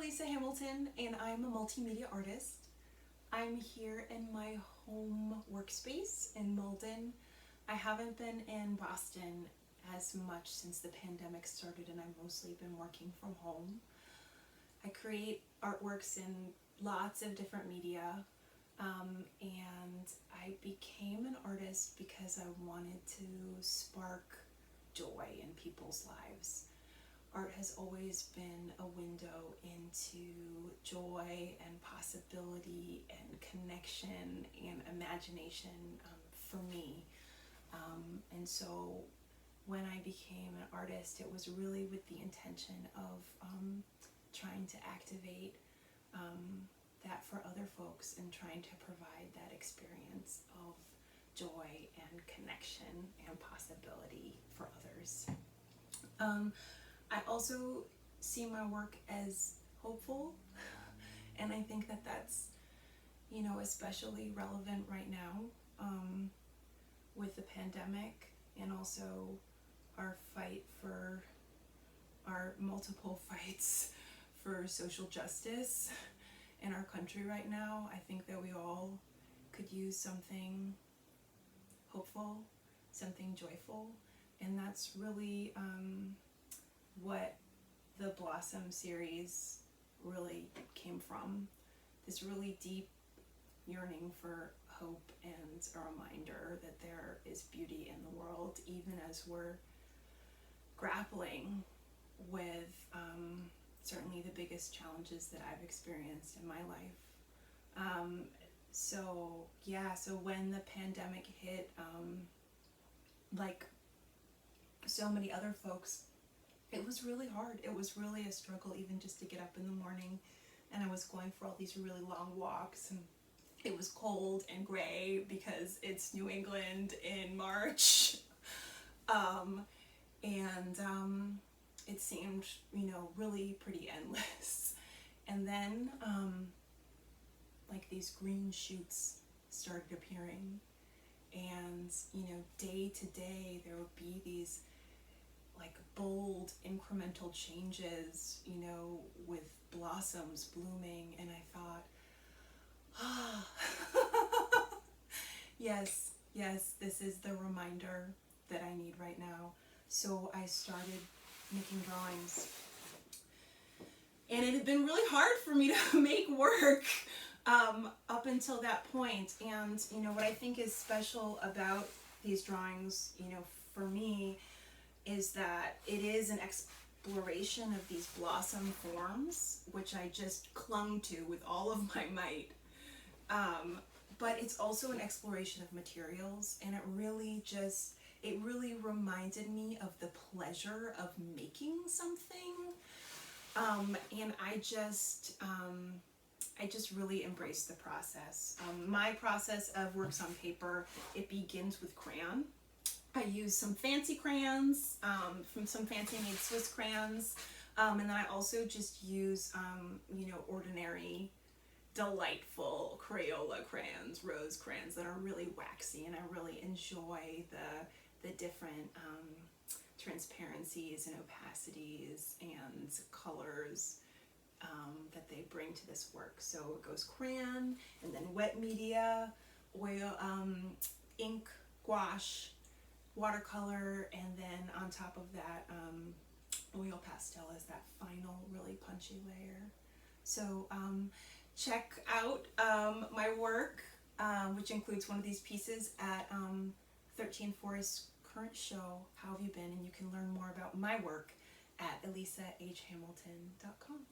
Elisa Hamilton, and I'm a multimedia artist. I'm here in my home workspace in Malden. I haven't been in Boston as much since the pandemic started, and I've mostly been working from home. I create artworks in lots of different media, and I became an artist because I wanted to spark joy in people's lives. Art has always been a window into joy and possibility and connection and imagination for me. And so when I became an artist, it was really with the intention of trying to activate that for other folks and trying to provide that experience of joy and connection and possibility for others. I also see my work as hopeful, and I think that that's, especially relevant right now with the pandemic, and also our fight for our multiple fights for social justice in our country right now. I think that we all could use something hopeful, something joyful, and that's really what the Blossom series really came from. This really deep yearning for hope and a reminder that there is beauty in the world, even as we're grappling with certainly the biggest challenges that I've experienced in my life. So when the pandemic hit, like so many other folks, it was really hard. It was really a struggle even just to get up in the morning, and I was going for all these really long walks, and it was cold and gray because it's New England in March. It seemed, really pretty endless. And then, like these green shoots started appearing, and, day to day there would be these like bold incremental changes, with blossoms blooming, and I thought, yes, this is the reminder that I need right now. So I started making drawings, and it had been really hard for me to make work up until that point. And what I think is special about these drawings, for me, is that it is an exploration of these blossom forms, which I just clung to with all of my might. But it's also an exploration of materials, and it really reminded me of the pleasure of making something. And I just really embraced the process. My process of works on paper, it begins with crayon. I use some fancy crayons from some fancy made Swiss crayons, and then I also just use ordinary delightful Crayola crayons, rose crayons that are really waxy, and I really enjoy the different transparencies and opacities and colors that they bring to this work. So it goes crayon, and then wet media, oil, ink, gouache, watercolor, and then on top of that, oil pastel is that final really punchy layer. So check out my work, which includes one of these pieces, at 13 Forest's current show, How Have You Been? And you can learn more about my work at elisahhamilton.com.